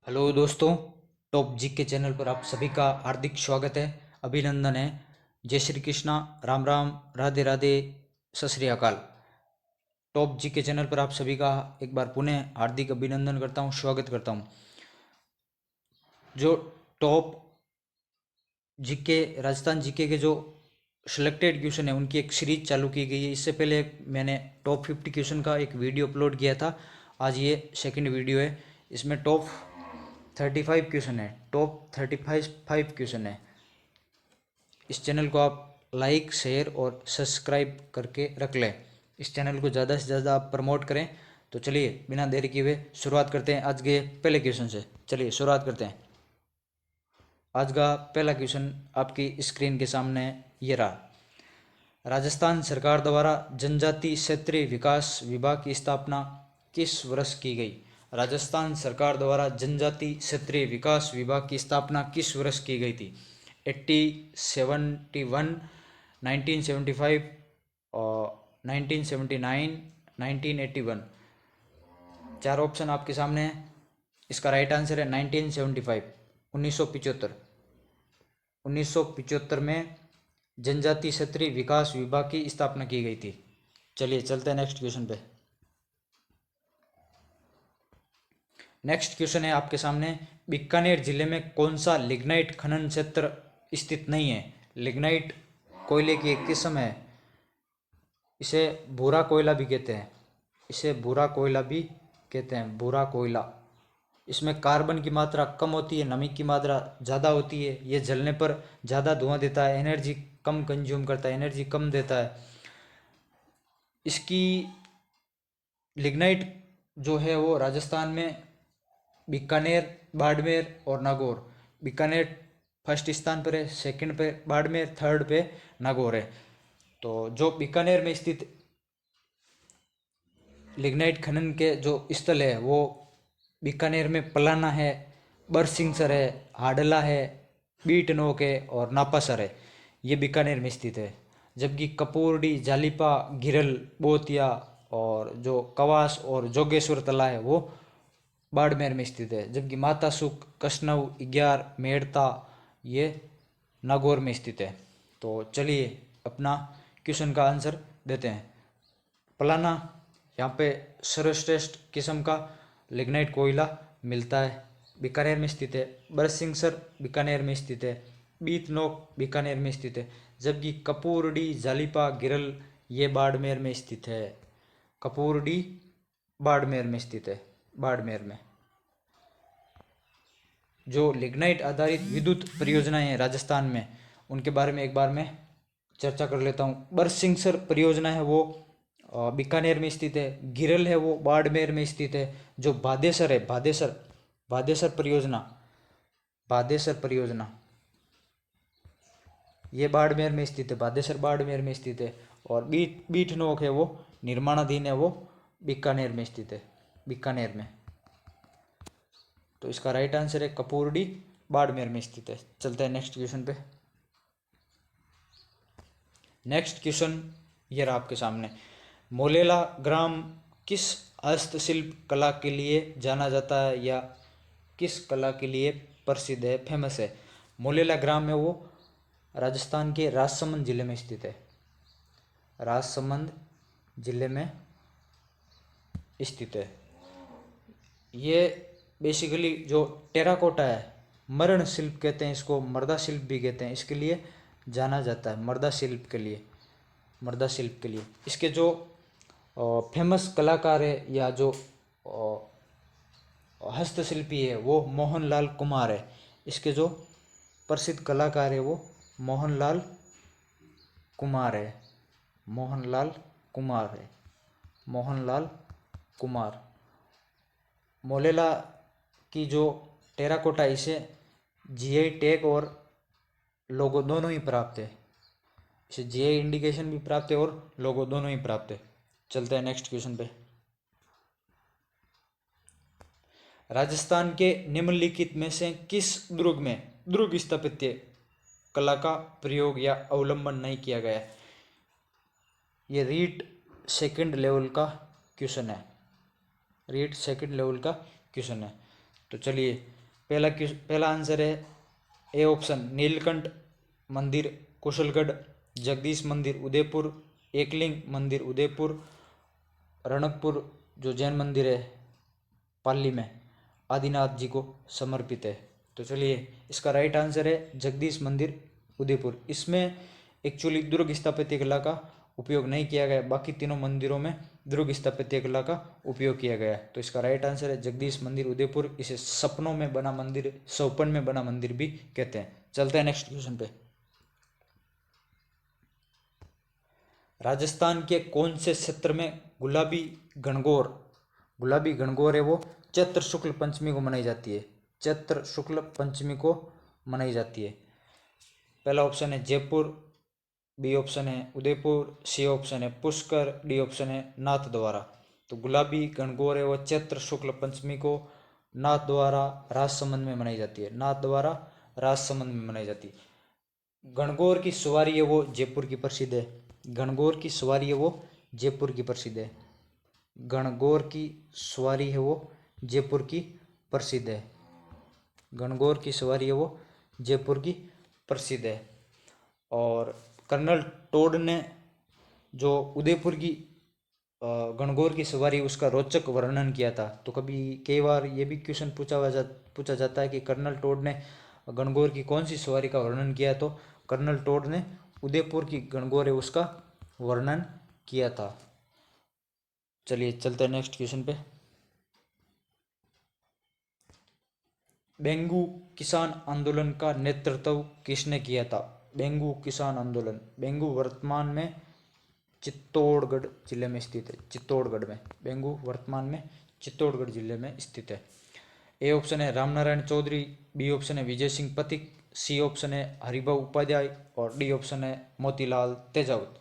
Hello दोस्तों, top जी के channel पर आप सभी का हार्दिक स्वागत है, अभिनंदन है। जय श्री कृष्णा, राम राम, राधे राधे, सत श्री अकाल। टॉप जी के चैनल पर आप सभी का एक बार पुनः हार्दिक अभिनंदन करता हूँ, स्वागत करता हूँ। जो टॉप जीके राजस्थान जीके के जो सिलेक्टेड क्वेश्चन है उनकी एक सीरीज चालू की गई है। इससे पहले मैंने टॉप 50 क्वेश्चन का एक वीडियो अपलोड किया था। आज ये सेकंड वीडियो है। इसमें टॉप 35 क्वेश्चन है, टॉप 35 क्वेश्चन है। इस चैनल को आप लाइक, शेयर और सब्सक्राइब करके रख लें। इस चैनल को ज़्यादा से ज़्यादा आप प्रमोट करें। तो चलिए बिना देरी किए हुए शुरुआत करते हैं आज के पहले क्वेश्चन से। चलिए शुरुआत करते हैं। आज का पहला क्वेश्चन आपकी स्क्रीन के सामने ये रहा। राजस्थान सरकार द्वारा जनजाति क्षेत्रीय विकास विभाग की स्थापना किस वर्ष की गई? राजस्थान सरकार द्वारा जनजाति क्षेत्रीय विकास विभाग की स्थापना किस वर्ष की गई थी? 1871, 1975 और 1979, 1981। चार ऑप्शन आपके सामने हैं। इसका राइट आंसर है 1975, 1975। 1975 में जनजाति क्षेत्रीय विकास विभाग की स्थापना की गई थी। चलिए चलते हैं नेक्स्ट क्वेश्चन पे। नेक्स्ट क्वेश्चन है आपके सामने, बीकानेर जिले में कौन सा लिग्नाइट खनन क्षेत्र स्थित नहीं है? लिग्नाइट कोयले की एक किस्म है। इसे भूरा कोयला भी कहते हैं। इसे भूरा कोयला भी कहते हैं, भूरा कोयला। इसमें कार्बन की मात्रा कम होती है, नमी की मात्रा ज़्यादा होती है। ये जलने पर ज़्यादा धुआं देता है, एनर्जी कम कंज्यूम करता है, एनर्जी कम देता है। इसकी लिग्नाइट जो है वो राजस्थान में बीकानेर, बाड़मेर और नागौर। बीकानेर फर्स्ट स्थान पर है, सेकंड पे बाड़मेर, थर्ड पे नागौर है। तो जो बीकानेर में स्थित लिग्नाइट खनन के जो स्थल है वो बीकानेर में पलाना है, बरसिंगसर है, हाडला है, बीटनोक है और नापासर है। ये बीकानेर में स्थित है। जबकि कपूरडी, जालिपा, गिरल, बोतिया और जो कवास और जोगेश्वर तला है वो बाड़मेर में स्थित है। जबकि माता सुख, कसनव, इग्यार, मेड़ता ये नागौर में स्थित है। तो चलिए अपना क्वेश्चन का आंसर देते हैं। पलाना यहाँ पे सर्वश्रेष्ठ किस्म का लिग्नाइट कोयला मिलता है, बीकानेर में स्थित है। बरसिंगसर बीकानेर में स्थित है। बीतनोक बीकानेर में स्थित है। जबकि कपूरडी, जालिपा, गिरल ये बाड़मेर में स्थित है। कपूरडी बाड़मेर में स्थित है, बाड़मेर में। जो लिग्नाइट आधारित विद्युत परियोजनाएं हैं राजस्थान में उनके बारे में एक बार मैं चर्चा कर लेता हूँ। बरसिंगसर परियोजना है वो बीकानेर में स्थित है। गिरल है वो बाड़मेर में स्थित है। जो भादेसर है, भादेसर भादेसर परियोजना, भादेसर परियोजना ये बाड़मेर में स्थित है। भादेसर बाड़मेर में स्थित है। और बीठनोक है वो निर्माणाधीन है, वो बीकानेर में स्थित है, बीकानेर में। तो इसका राइट आंसर है कपूरडी बाड़मेर में स्थित है। चलते हैं नेक्स्ट क्वेश्चन पे। नेक्स्ट क्वेश्चन ये रहा आपके सामने। मोलेला ग्राम किस हस्तशिल्प कला के लिए जाना जाता है या किस कला के लिए प्रसिद्ध है, फेमस है? मोलेला ग्राम है वो राजस्थान के राजसमंद जिले में स्थित है। राजसमंद जिले में स्थित है। ये बेसिकली जो टेराकोटा है, मरण शिल्प कहते हैं इसको, मर्दा शिल्प भी कहते हैं, इसके लिए जाना जाता है। मर्दा शिल्प के लिए, मर्दा शिल्प के लिए। इसके जो फेमस कलाकार है या जो हस्तशिल्पी है वो मोहनलाल कुमार है। इसके जो प्रसिद्ध कलाकार है वो मोहनलाल कुमार है, मोहनलाल कुमार है, मोहनलाल कुमार। मोलेला की जो टेराकोटा इसे जीआई टैग और लोगो दोनों ही प्राप्त है। इसे जीआई इंडिकेशन भी प्राप्त है और लोगो दोनों ही प्राप्त है। चलते हैं नेक्स्ट क्वेश्चन पे। राजस्थान के निम्नलिखित में से किस दुर्ग में दुर्ग स्थापत्य कला का प्रयोग या अवलंबन नहीं किया गया? ये रीट सेकंड लेवल का क्वेश्चन है, रीट सेकंड लेवल का क्वेश्चन है। तो चलिए पहला आंसर है ए ऑप्शन, नीलकंठ मंदिर कुशलगढ़, जगदीश मंदिर उदयपुर, एकलिंग मंदिर उदयपुर, रणकपुर जो जैन मंदिर है पाली में आदिनाथ जी को समर्पित है। तो चलिए इसका राइट आंसर है जगदीश मंदिर उदयपुर। इसमें एक्चुअली दुर्ग स्थापत्य कला का उपयोग नहीं किया गया, बाकी तीनों मंदिरों में दुर्ग स्थापत्य कला का उपयोग किया गया है। तो इसका राइट आंसर है जगदीश मंदिर उदयपुर। इसे सपनों में बना मंदिर, स्वप्न में बना मंदिर भी कहते हैं। चलते हैं नेक्स्ट क्वेश्चन पे। राजस्थान के कौन से क्षेत्र में गुलाबी गणगौर है वो चैत्र शुक्ल पंचमी को मनाई जाती है? चैत्र शुक्ल पंचमी को मनाई जाती है। पहला ऑप्शन है जयपुर, बी ऑप्शन है उदयपुर, सी ऑप्शन है पुष्कर, डी ऑप्शन है नाथद्वारा। तो गुलाबी गणगौर है वो चैत्र शुक्ल पंचमी को नाथद्वारा राजसमंद में मनाई जाती है। नाथद्वारा राजसमंद में मनाई जाती है। गणगौर की सवारी है वो जयपुर की प्रसिद्ध है। गणगौर की सवारी है वो जयपुर की प्रसिद्ध है। गणगौर की सवारी है वो जयपुर की प्रसिद्ध है। गणगौर की सवारी है वो जयपुर की प्रसिद्ध है। और कर्नल टोड ने जो उदयपुर की गणगौर की सवारी उसका रोचक वर्णन किया था। तो कई बार ये भी क्वेश्चन पूछा जाता है कि कर्नल टोड ने गणगौर की कौन सी सवारी का वर्णन किया। तो कर्नल टोड ने उदयपुर की गणगौर है उसका वर्णन किया था। चलिए चलते हैं नेक्स्ट क्वेश्चन पे। बेंगू किसान आंदोलन का नेतृत्व किसने किया था? बेंगू किसान आंदोलन। बेंगू वर्तमान में चित्तौड़गढ़ जिले में स्थित है। चित्तौड़गढ़ में बेंगू वर्तमान में चित्तौड़गढ़ जिले में स्थित है। ए ऑप्शन है रामनारायण चौधरी, बी ऑप्शन है विजय सिंह पथिक, सी ऑप्शन है हरिभाऊ उपाध्याय और डी ऑप्शन है मोतीलाल तेजावत।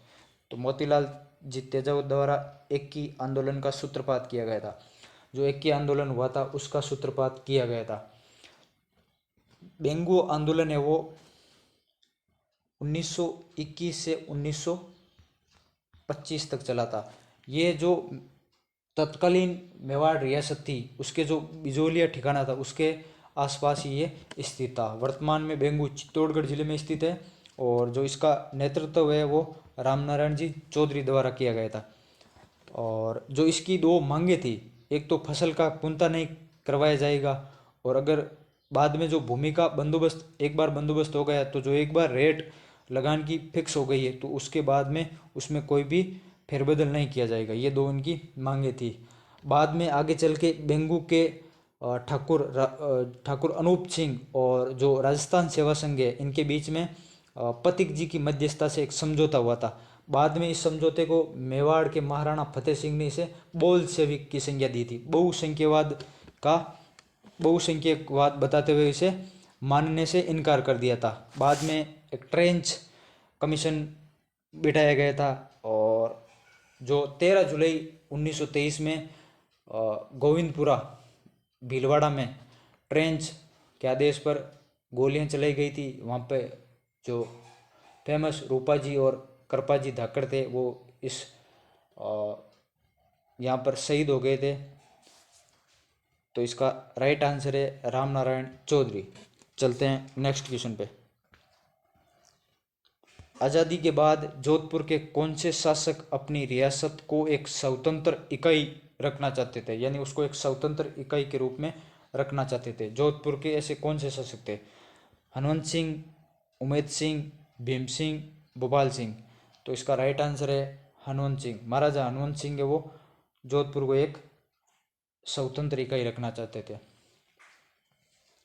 तो मोतीलाल जी तेजावत द्वारा इक्की आंदोलन का सूत्रपात किया गया था। जो इक्की आंदोलन हुआ था उसका सूत्रपात किया गया था। बेंगू आंदोलन है वो 1921 से 1925 तक चला था। ये जो तत्कालीन मेवाड़ रियासत थी उसके जो बिजोलिया ठिकाना था उसके आसपास ही ये स्थित था। वर्तमान में बेंगू चित्तौड़गढ़ जिले में स्थित है और जो इसका नेतृत्व है वो रामनारायण जी चौधरी द्वारा किया गया था। और जो इसकी दो मांगे थी, एक तो फसल का पुनता नहीं करवाया जाएगा और अगर बाद में जो भूमि का बंदोबस्त एक बार बंदोबस्त हो गया तो जो एक बार रेट लगान की फिक्स हो गई है तो उसके बाद में उसमें कोई भी फेरबदल नहीं किया जाएगा। ये दो इनकी मांगे थी। बाद में आगे चल के बेंगू के ठाकुर अनूप सिंह और जो राजस्थान सेवा संघ है इनके बीच में पथिक जी की मध्यस्थता से एक समझौता हुआ था। बाद में इस समझौते को मेवाड़ के महाराणा फतेह सिंह ने इसे बोल्शेविक की संज्ञा दी थी। बहुसंख्यकवाद बताते हुए इसे मानने से इनकार कर दिया था। बाद में एक ट्रेंच कमीशन बिठाया गया था और जो 13 जुलाई 1923 में गोविंदपुरा भीलवाड़ा में ट्रेंच के आदेश पर गोलियां चलाई गई थी। वहाँ पे जो फेमस रूपा जी और कृपा जी धाकड़ थे वो इस यहाँ पर शहीद हो गए थे। तो इसका राइट आंसर है रामनारायण चौधरी। चलते हैं नेक्स्ट क्वेश्चन पे। आज़ादी के बाद जोधपुर के कौन से शासक अपनी रियासत को एक स्वतंत्र इकाई रखना चाहते थे, यानी उसको एक स्वतंत्र इकाई के रूप में रखना चाहते थे? जोधपुर के ऐसे कौन से शासक थे? हनुमंत सिंह, उमेद सिंह, भीम सिंह, भोपाल सिंह। तो इसका राइट आंसर है हनुमंत सिंह। महाराजा हनुमंत सिंह है वो जोधपुर को एक स्वतंत्र इकाई रखना चाहते थे।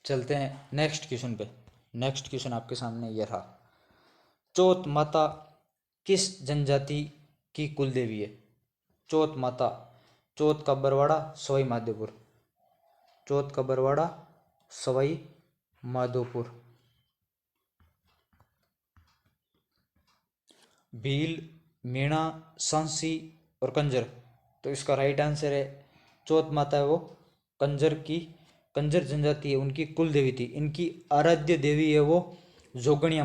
चलते हैं नेक्स्ट क्वेश्चन पे। नेक्स्ट क्वेश्चन आपके सामने ये रहा। चौथ माता किस जनजाति की कुल देवी है? चौथ माता, चौथ का बरवाड़ा सवाई माधोपुर। चौथ का बरवाड़ा सवाई माधोपुर। भील, मीणा, सांसी और कंजर। तो इसका राइट आंसर है चौथ माता है वो कंजर जनजाति है उनकी कुल देवी थी। इनकी आराध्य देवी है वो जोगणिया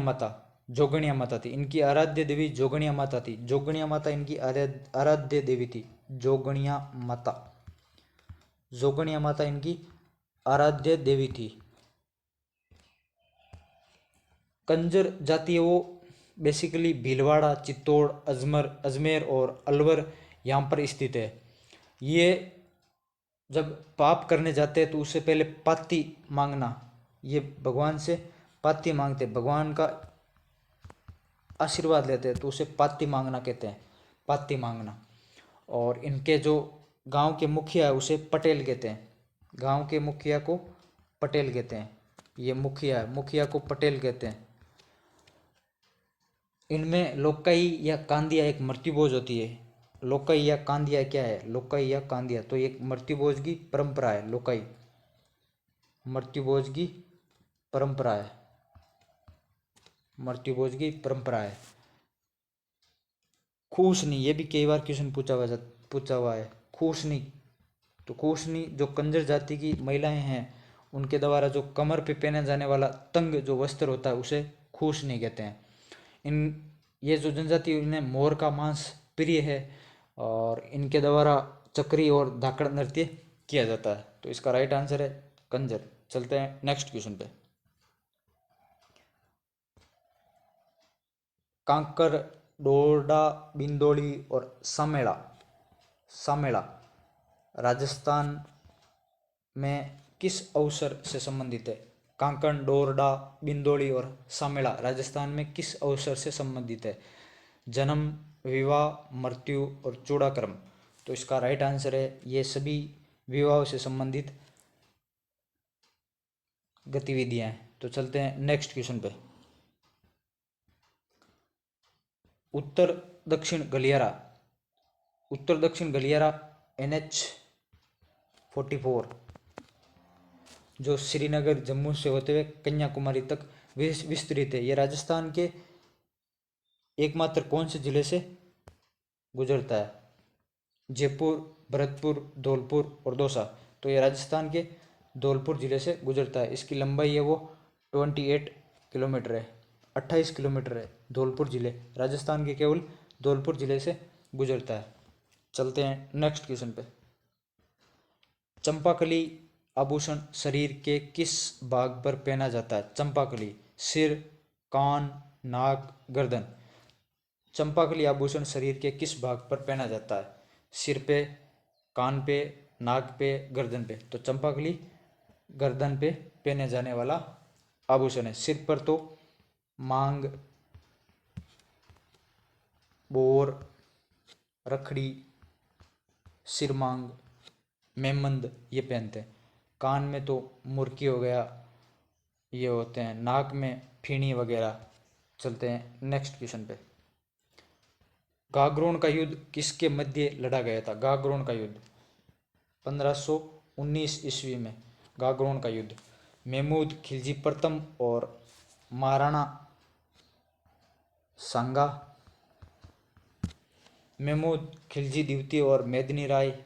माता थी। इनकी आराध्य देवी जोगणिया माता थी। जोगणिया माता इनकी आराध्य देवी थी। जोगणिया माता इनकी आराध्य देवी थी। कंजर जाति है वो बेसिकली भीलवाड़ा, चित्तौड़, अजमेर और अलवर यहाँ पर स्थित है। ये जब पाप करने जाते हैं तो उससे पहले पाती मांगना, ये भगवान से पाती मांगते, भगवान का आशीर्वाद लेते हैं, तो उसे पाती मांगना कहते हैं, पाती मांगना। और इनके जो गांव के मुखिया है उसे पटेल कहते हैं, गांव के मुखिया को पटेल कहते हैं। ये मुखिया है, मुखिया को पटेल कहते हैं। इनमें लोकई या कांदिया एक मृत्युभोज होती है। लोकई या कांदिया क्या है? लोकई या कांदिया तो एक मृत्युभोज की परंपरा है। लोकई मृत्युभोज की परंपरा है, मृत्युभोज की परंपरा है। खूसनी, ये भी कई बार क्वेश्चन पूछा हुआ है। खूसनी, तो खूसनी जो कंजर जाति की महिलाएं हैं उनके द्वारा जो कमर पे पहने जाने वाला तंग जो वस्त्र होता है उसे खूसनी कहते हैं। इन ये जो जनजाति इन्हें मोर का मांस प्रिय है और इनके द्वारा चक्री और धाकड़ नृत्य किया जाता है। तो इसका राइट आंसर है कंजर। चलते हैं नेक्स्ट क्वेश्चन पे। कांकर, डोडा, बिंदोली और सामेड़ा, सामेड़ा राजस्थान में किस अवसर से संबंधित है? कांकण, डोरडा, बिंदोली और सामेड़ा राजस्थान में किस अवसर से संबंधित है? जन्म, विवाह, मृत्यु और चूड़ाक्रम। तो इसका राइट आंसर है ये सभी विवाह से संबंधित गतिविधियां हैं। तो चलते हैं नेक्स्ट क्वेश्चन पे। उत्तर दक्षिण गलियारा, उत्तर दक्षिण गलियारा NH 44 जो श्रीनगर जम्मू से होते हुए कन्याकुमारी तक विस्तृत है। ये राजस्थान के एकमात्र कौन से जिले से गुजरता है? जयपुर, भरतपुर, धौलपुर और दौसा। तो ये राजस्थान के धौलपुर जिले से गुजरता है। इसकी लंबाई है वो 28 किलोमीटर है, 28 किलोमीटर है। धौलपुर जिले राजस्थान के केवल धौलपुर जिले से गुजरता है। चलते हैं नेक्स्ट क्वेश्चन पे। चंपाकली आभूषण शरीर के किस भाग पर पहना जाता है? चंपाकली सिर, कान, नाक, गर्दन। चंपाकली आभूषण शरीर के किस भाग पर पहना जाता है? सिर पे, कान पे, नाक पे, गर्दन पे। तो चंपाकली गर्दन पे पहने जाने वाला आभूषण है। सिर पर तो मांग, बोर, रखड़ी, सिरमांग, मेमंद ये पहनते हैं। कान में तो मुर्की हो गया, ये होते हैं। नाक में फीणी वगैरह। चलते हैं नेक्स्ट क्वेश्चन पे। गागरोन का युद्ध किसके मध्य लड़ा गया था? गागरोन का युद्ध 1519 ईस्वी में गागरोन का युद्ध महमूद खिलजी प्रथम और महाराणा सांगा, महमूद खिलजी द्वितीय और मेदिनी राय,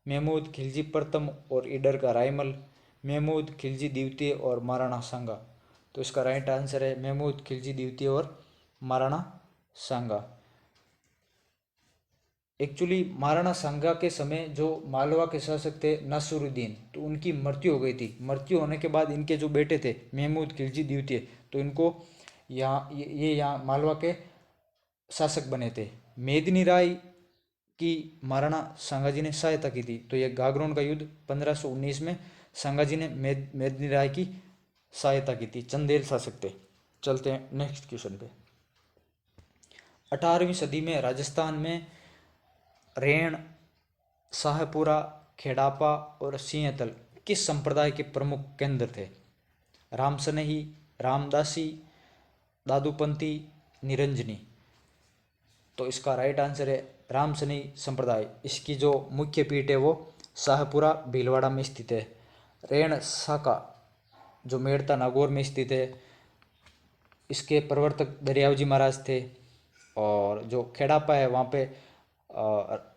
महमूद खिलजी प्रथम और ईडर का रायमल, महमूद खिलजी द्वितीय और महाराणा सांगा। तो इसका राइट आंसर है महमूद खिलजी द्वितीय और महाराणा सांगा। एक्चुअली महाराणा सांगा के समय जो मालवा के शासक थे नासिरुद्दीन, तो उनकी मृत्यु हो गई थी। मृत्यु होने के बाद इनके जो बेटे थे महमूद खिलजी द्वितीय, तो इनको यहाँ ये यहाँ मालवा के शासक बने थे। मेदिनी राय की महाराणा सांगाजी ने सहायता की थी। तो यह गागरोन का युद्ध 1519 में सांगाजी ने मेदिनी राय की सहायता की थी, चंदेल शासक थे। चलते हैं नेक्स्ट क्वेश्चन पे। 18वीं सदी में राजस्थान में रेण, शाहपुरा, खेड़ापा और सिंहतल किस संप्रदाय के प्रमुख केंद्र थे? रामसनही, रामदासी, दादूपंथी, निरंजनी। तो इसका राइट आंसर है रामसनी संप्रदाय। इसकी जो मुख्य पीठ है वो शाहपुरा भीलवाड़ा में स्थित है। रेण शाखा जो मेड़ता नागौर में स्थित है, इसके प्रवर्तक दरियावजी महाराज थे। और जो खेड़ापा है वहाँ पे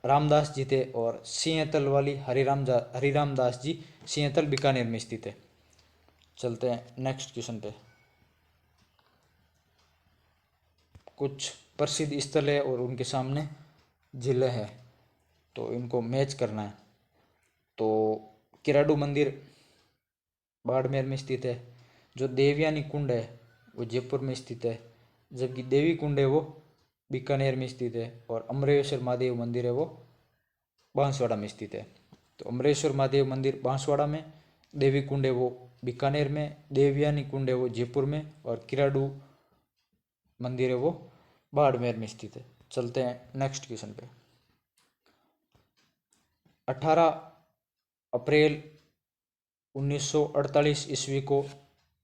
रामदास जी थे। और सिंहतल वाली हरिराम दास जी, सिंहतल बीकानेर में स्थित है। चलते हैं नेक्स्ट क्वेश्चन पे। कुछ प्रसिद्ध स्थल है और उनके सामने जिले हैं, तो इनको मैच करना है। तो किराडू मंदिर बाड़मेर में स्थित है। जो देवयानी कुंड है वो जयपुर में स्थित है, जबकि देवी कुंड है वो बीकानेर में स्थित है, और अमरेश्वर महादेव मंदिर है वो बांसवाड़ा में स्थित है। तो अमरेश्वर महादेव मंदिर बांसवाड़ा में, देवी कुंड है वो बीकानेर में, देवयानी कुंड है वो जयपुर में, और किराडू मंदिर है वो बाड़मेर में स्थित है। चलते हैं नेक्स्ट क्वेश्चन पे। 18 अप्रैल 1948 ईस्वी को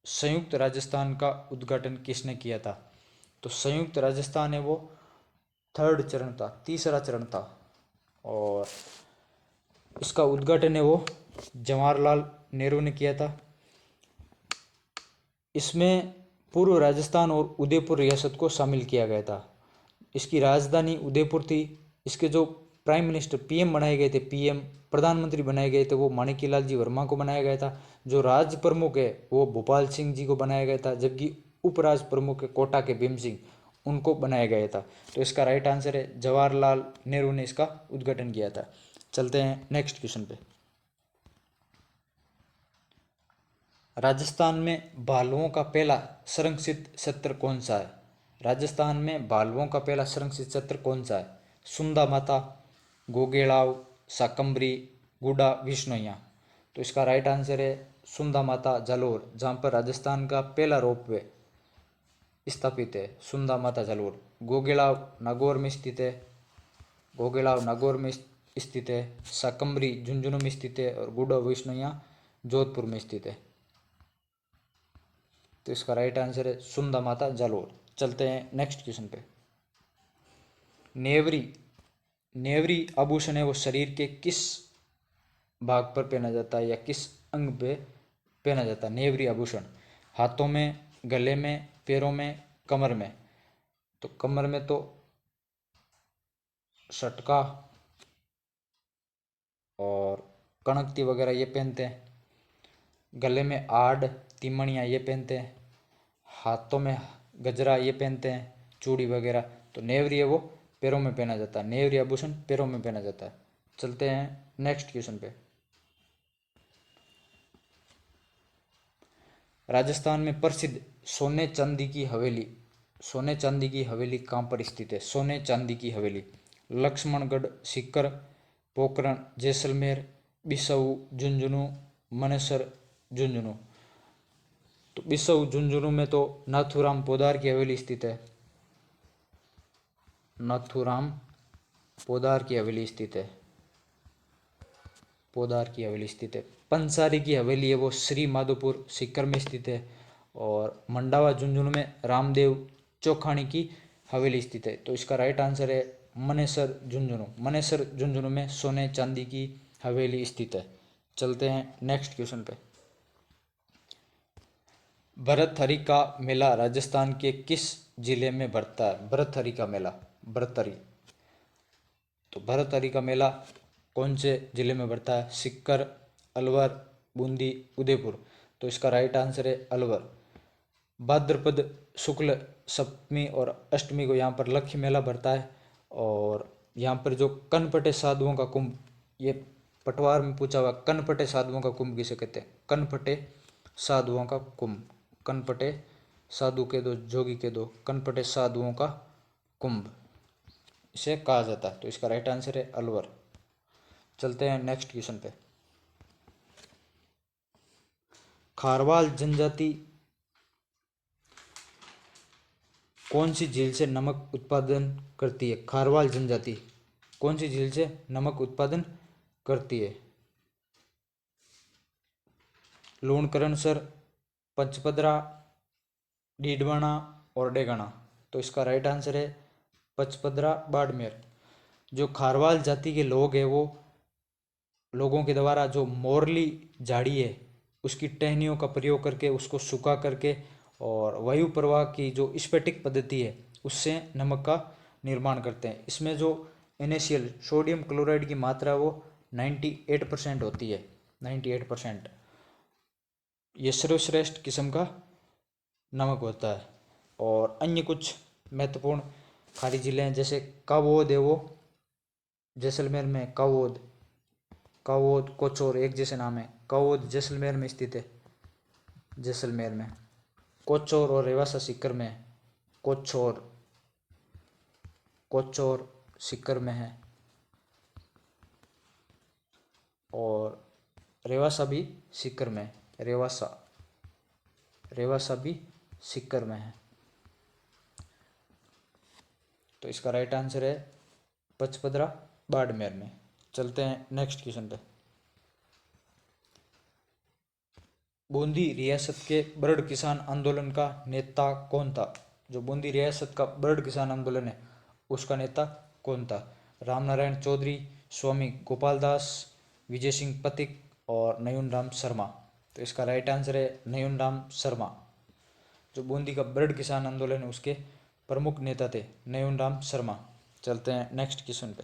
संयुक्त राजस्थान का उद्घाटन किसने किया था? तो संयुक्त राजस्थान है वो थर्ड चरण था, तीसरा चरण था, और इसका उद्घाटन है वो जवाहरलाल नेहरू ने किया था। इसमें पूर्व राजस्थान और उदयपुर रियासत को शामिल किया गया था। इसकी राजधानी उदयपुर थी। इसके जो प्राइम मिनिस्टर पीएम बनाए गए थे, पीएम प्रधानमंत्री बनाए गए थे, वो माणिक्यलाल जी वर्मा को बनाया गया था। जो राज प्रमुख है वो भोपाल सिंह जी को बनाया गया था, जबकि उपराज प्रमुख है कोटा के भीम सिंह, उनको बनाया गया था। तो इसका राइट आंसर है जवाहरलाल नेहरू ने इसका उद्घाटन किया था। चलते हैं नेक्स्ट क्वेश्चन पे। राजस्थान में भालुओं का पहला संरक्षित क्षेत्र कौन सा है? राजस्थान में भालुओं का पहला संरक्षित क्षेत्र कौन सा है? सुंदा माता, गोगेड़ाव, साकम्बरी, गुडा, विश्नोइया। तो इसका राइट आंसर है सुंदा माता जालोर, जहाँ पर राजस्थान का पहला रोपवे स्थापित है, सुंदा माता जालोर। गोगेड़ाव नागौर में स्थित है, गोगेड़ाव नागौर में स्थित है। साकम्बरी झुंझुनू में स्थित है, और गुडा विश्नोइया जोधपुर में स्थित है। तो इसका राइट आंसर है सुंदा माता जालोर। चलते हैं नेक्स्ट क्वेश्चन पे। नेवरी, नेवरी आभूषण है वो शरीर के किस भाग पर पहना जाता है या किस अंग पे पहना जाता है? नेवरी आभूषण हाथों में, गले में, पैरों में, कमर में। तो कमर में तो सटका और कणकती वगैरह ये पहनते हैं, गले में आड़, तिमणियाँ ये पहनते हैं, हाथों में गजरा ये पहनते हैं, चूड़ी वगैरह। तो नेवरी है वो पैरों में पहना जाता है, नेवरी आभूषण पैरों में पहना जाता है। चलते हैं नेक्स्ट क्वेश्चन पे। राजस्थान में प्रसिद्ध सोने चांदी की हवेली, सोने चांदी की हवेली कहाँ पर स्थित है? सोने चांदी की हवेली लक्ष्मणगढ़, सीकर, पोखरण, जैसलमेर, बिसाऊ, झुंझुनू, मनेसर, झुंझुनू। तो बिसाऊ झुंझुनू में तो नाथूराम पोदार की हवेली स्थित है, नाथूराम पोदार की हवेली स्थित है, पोदार की हवेली स्थित है। पंसारी की हवेली है वो श्री माधोपुर, सीकर में स्थित है, और मंडावा झुंझुनू में रामदेव चौखानी की हवेली स्थित है। तो इसका राइट आंसर है मनेसर झुंझुनू, मनेसर झुंझुनू में सोने चांदी की हवेली स्थित है। चलते हैं नेक्स्ट क्वेश्चन पे। भरथरी का मेला राजस्थान के किस जिले में भरता है? भरथरी का मेला, भरथरी। तो भरथरी का मेला कौन से जिले में भरता है? सीकर, अलवर, बूंदी, उदयपुर। तो इसका राइट आंसर है अलवर। भाद्रपद शुक्ल सप्तमी और अष्टमी को यहाँ पर लक्ष्य मेला भरता है, और यहाँ पर जो कनपटे साधुओं का कुंभ, ये पटवार में पूछा हुआ, कनपटे साधुओं का कुंभ किसे कहते हैं? कनपटे साधुओं का कुंभ, कनपटे साधु के दो, जोगी के दो, कनपटे साधुओं का कुंभ इसे कहा जाता है। तो इसका राइट आंसर है अलवर। चलते हैं नेक्स्ट क्वेश्चन पे। खारवाल जनजाति कौन सी झील से नमक उत्पादन करती है? खारवाल जनजाति कौन सी झील से नमक उत्पादन करती है? लूणकरणसर, पचपदरा, डीडवाना और डेगाना। तो इसका राइट आंसर है पचपदरा, बाड़मेर। जो खारवाल जाति के लोग हैं वो लोगों के द्वारा जो मोरली झाड़ी है उसकी टहनियों का प्रयोग करके उसको सुखा करके और वायु प्रवाह की जो स्फटिक पद्धति है उससे नमक का निर्माण करते हैं। इसमें जो NaCl सोडियम क्लोराइड की मात्रा वो 98% होती है, 98%। ये सर्वश्रेष्ठ किस्म का नमक होता है। और अन्य कुछ महत्वपूर्ण खाड़ी जिले हैं, जैसे कावोद है वो जैसलमेर में, कावोद, कावोद, कोचौर एक जैसे नाम है, कावोद जैसलमेर में स्थित है। जैसलमेर में। कोचौर और रेवासा सीकर में है। कोचौर सीकर में है, और रेवासा भी सीकर में है। रेवासा भी सीकर में है। तो इसका राइट आंसर है पचपदरा बाड़मेर में। चलते हैं नेक्स्ट क्वेश्चन पे। बूंदी रियासत के बर्ड किसान आंदोलन का नेता कौन था? जो बूंदी रियासत का बर्ड किसान आंदोलन है उसका नेता कौन था? रामनारायण चौधरी, स्वामी गोपाल दास, विजय सिंह पथिक और नयून राम शर्मा। तो इसका राइट आंसर है नयून राम शर्मा। जो बूंदी का बर्ड किसान आंदोलन है उसके प्रमुख नेता थे नयून राम शर्मा। चलते हैं नेक्स्ट क्वेश्चन पे।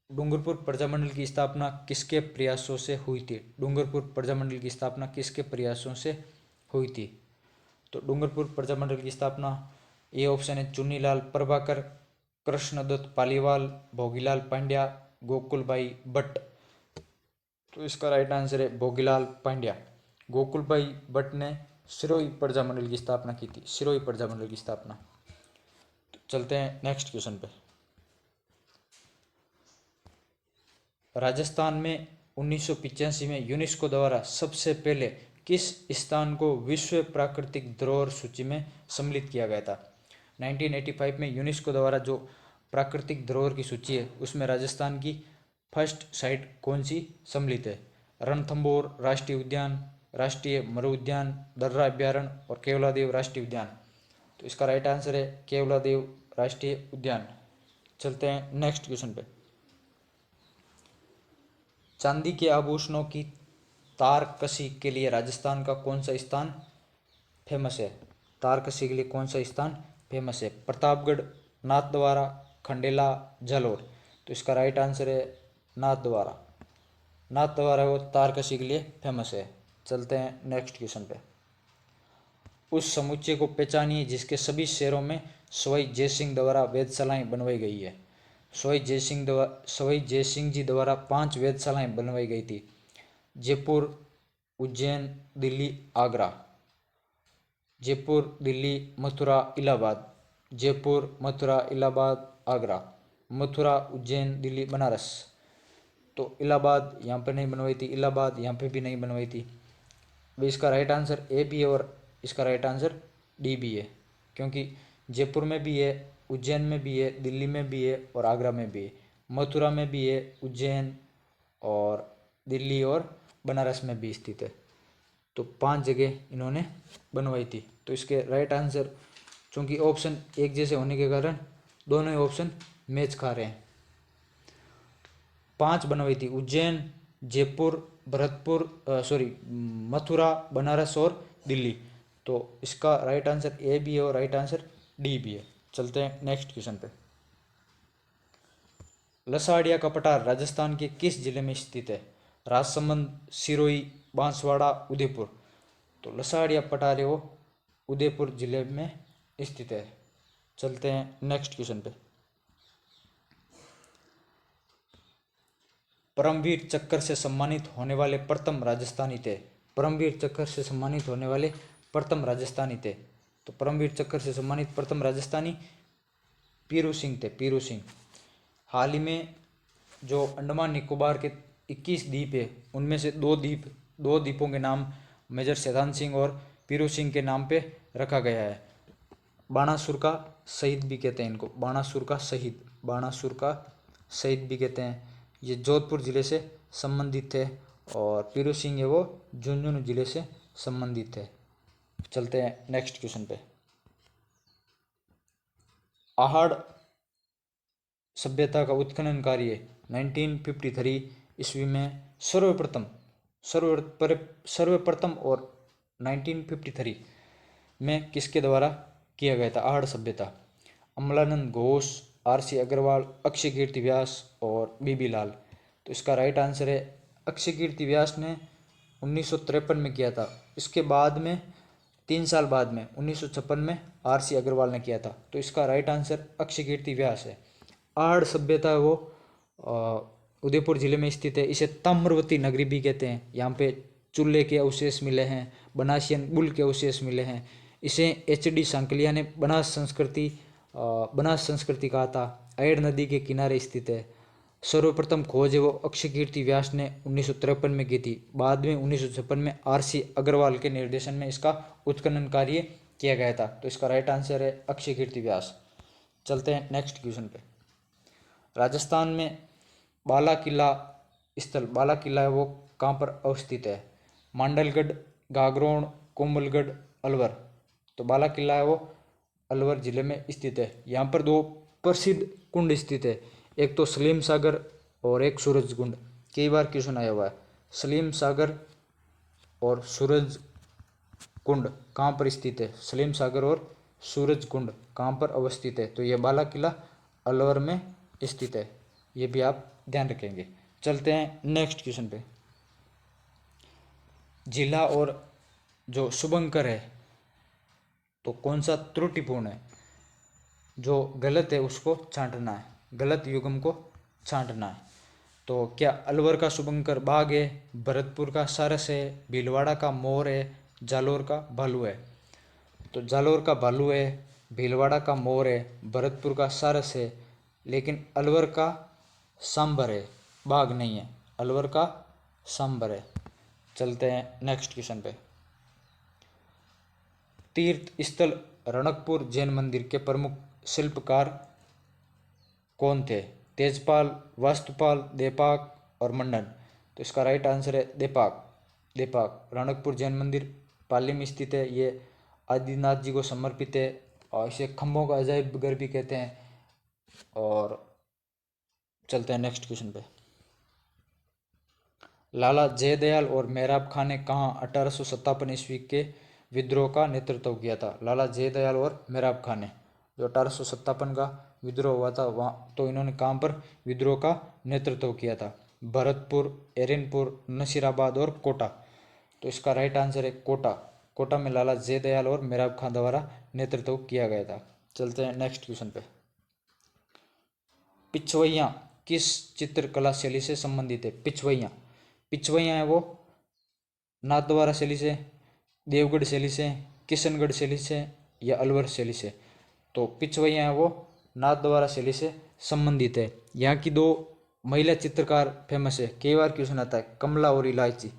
डूंगरपुर प्रजामंडल की स्थापना किसके प्रयासों से हुई थी? डूंगरपुर प्रजामंडल की स्थापना किसके प्रयासों से हुई थी? तो डूंगरपुर प्रजामंडल की स्थापना, ये ऑप्शन है चुन्नीलाल प्रभाकर, कृष्णदत्त पालीवाल, भोगीलाल पांड्या, गोकुलभाई भट्ट। तो इसका राइट आंसर है भोगीलाल पांड्या। गोकुलभाई भट्ट ने सिरोही प्रजामंडल की स्थापना की थी, सिरोही प्रजामंडल की स्थापना। तो चलते हैं नेक्स्ट क्वेश्चन पे। राजस्थान में 1985 में यूनेस्को द्वारा सबसे पहले किस स्थान को विश्व प्राकृतिक धरोहर सूची में सम्मिलित किया गया था? 1985 में यूनेस्को द्वारा जो प्राकृतिक धरोहर की सूची है उसमें राजस्थान की फर्स्ट साइट कौन सी सम्मिलित है? रणथंभौर राष्ट्रीय उद्यान, राष्ट्रीय मरु उद्यान, दर्रा अभ्यारण्य और केवलादेव राष्ट्रीय उद्यान। तो इसका राइट आंसर है केवलादेव राष्ट्रीय उद्यान। चलते हैं नेक्स्ट क्वेश्चन पे। चांदी के आभूषणों की तारकशी के लिए राजस्थान का कौन सा स्थान फेमस है? तारकशी के लिए कौन सा स्थान फेमस है? प्रतापगढ़, नाथद्वारा, खंडेला, जालोर। तो इसका राइट आंसर है नाथद्वारा। नाथद्वारा वो तारकशी के लिए फेमस है। चलते हैं नेक्स्ट क्वेश्चन पे। उस समुच्चय को पहचानिए जिसके सभी शहरों में सवाई जयसिंह द्वारा वेधशालाएं बनवाई गई है। सवाई जयसिंह जी द्वारा 5 वेधशालाएं बनवाई गई थी। जयपुर, उज्जैन, दिल्ली, आगरा। जयपुर, दिल्ली, मथुरा, इलाहाबाद। जयपुर, मथुरा, इलाहाबाद, आगरा। मथुरा, उज्जैन, दिल्ली, बनारस। तो इलाहाबाद यहाँ पर नहीं बनवाई थी, इलाहाबाद यहाँ पे भी नहीं बनवाई थी। अब इसका राइट आंसर ए भी है और इसका राइट आंसर डी भी है, क्योंकि जयपुर में भी है, उज्जैन में भी है, दिल्ली में भी है और आगरा में भी है। मथुरा में भी है, उज्जैन और दिल्ली और बनारस में भी स्थित है। तो 5 जगह इन्होंने बनवाई थी। तो इसके राइट आंसर, चूँकि ऑप्शन एक जैसे होने के कारण दोनों ही ऑप्शन मैच खा रहे हैं। 5 बनवाई थी, उज्जैन, जयपुर, मथुरा, बनारस और दिल्ली। तो इसका राइट आंसर ए भी है और राइट आंसर डी भी है। चलते हैं नेक्स्ट क्वेश्चन पे। लसाड़िया का पठार राजस्थान के किस जिले में स्थित है? राजसमंद, सिरोही, बांसवाड़ा, उदयपुर। तो लसाड़िया पठार है वो उदयपुर जिले में स्थित है। चलते हैं नेक्स्ट क्वेश्चन पे। परमवीर चक्र से सम्मानित होने वाले प्रथम राजस्थानी थे। परमवीर चक्र से सम्मानित होने वाले प्रथम राजस्थानी थे। तो परमवीर चक्र से सम्मानित प्रथम राजस्थानी पीरू सिंह थे, पीरू सिंह। हाल ही में जो अंडमान निकोबार के 21 द्वीप है उनमें से दो द्वीपों के नाम मेजर शैतान सिंह और पीरू सिंह के नाम पे रखा गया है। बाणासुर का शहीद भी कहते हैं इनको, बाणासुर का शहीद भी कहते हैं। ये जोधपुर ज़िले से संबंधित थे और पीरू सिंह है वो झुंझुनू जिले से संबंधित थे। चलते हैं नेक्स्ट क्वेश्चन पे। आहड़ सभ्यता का उत्खनन कार्य 1953 ईस्वी में सर्वप्रथम और 1953 में किसके द्वारा किया गया था? आहड़ सभ्यता। अमलानंद घोष, आर.सी. अग्रवाल, अक्षय कीर्ति व्यास और बीबी लाल। तो इसका राइट आंसर है अक्षय कीर्ति व्यास ने 1953 में किया था। इसके बाद में 3 साल बाद में 1956 में आर.सी. अग्रवाल ने किया था। तो इसका राइट आंसर अक्षय कीर्ति व्यास है। आहड़ सभ्यता वो उदयपुर जिले में स्थित है। इसे ताम्रवती नगरी भी कहते हैं। यहाँ पे चूल्हे के अवशेष मिले हैं, बनासियन बुल के अवशेष मिले हैं। इसे एच.डी. सांकलिया ने बनास संस्कृति कहा था। अयड़ नदी के किनारे स्थित है। सर्वप्रथम खोज है वो अक्षय कीर्ति व्यास ने 1953 में की थी। बाद में 1956 में R.C. अग्रवाल के निर्देशन में इसका उत्खनन कार्य किया गया था। तो इसका राइट आंसर है अक्षय कीर्ति व्यास। चलते हैं नेक्स्ट क्वेश्चन पे। राजस्थान में बाला किला बाला किला है वो कहाँ पर अवस्थित है? मांडलगढ़, गागरोन, कोमलगढ़, अलवर। तो बाला किला है वो अलवर जिले में स्थित है। यहाँ पर दो प्रसिद्ध कुंड स्थित है, एक तो सलीम सागर और एक सूरज कुंड। कई बार क्वेश्चन आया हुआ है। सलीम सागर और सूरज कुंड कहाँ पर स्थित है? सलीम सागर और सूरज कुंड कहाँ पर अवस्थित है? तो ये बाला किला अलवर में स्थित है। ये भी आप ध्यान रखेंगे। चलते हैं नेक्स्ट क्वेश्चन पे। जिला और जो शुभंकर है तो कौन सा त्रुटिपूर्ण है? जो गलत है उसको छांटना है, गलत युग्म को छांटना है। तो क्या अलवर का शुभंकर बाघ है, भरतपुर का सारस है, भीलवाड़ा का मोर है, जालोर का भालू है? तो जालोर का भालू है, भीलवाड़ा का मोर है, भरतपुर का सारस है, लेकिन अलवर का सांबर है, बाघ नहीं है। अलवर का सांबर है। चलते हैं नेक्स्ट क्वेश्चन पे। तीर्थ स्थल रणकपुर जैन मंदिर के प्रमुख शिल्पकार कौन थे? तेजपाल, वास्तुपाल, देपाक और मंडन। तो इसका राइट आंसर है देपाक। रणकपुर जैन मंदिर पाली में स्थित है। ये आदिनाथ जी को समर्पित है और इसे खम्भों का अजायब घर भी कहते हैं। और चलते हैं नेक्स्ट क्वेश्चन पे। लाला जयदयाल और मेहराब खां ने कहाँ 1857 ईस्वी के विद्रोह का नेतृत्व किया था? लाला जयदयाल और मेहराब खां ने जो 1857 का विद्रोह हुआ था वहाँ, तो इन्होंने कहाँ पर विद्रोह का नेतृत्व किया था? भरतपुर, एरनपुर, नसीराबाद और कोटा। तो इसका राइट आंसर है कोटा। कोटा में लाला जयदयाल और मेहराब खां द्वारा नेतृत्व किया गया था। चलते हैं नेक्स्ट क्वेश्चन पे। पिछवैया किस चित्रकला शैली से संबंधित है? पिछवैया है वो नाथद्वारा शैली से, देवगढ़ शैली से, किशनगढ़ शैली से या अलवर शैली से? तो पिछवैया है वो नाथद्वारा शैली से संबंधित है। यहाँ की दो महिला चित्रकार फेमस है, कई बार क्वेश्चन आता है, कमला और इलायची।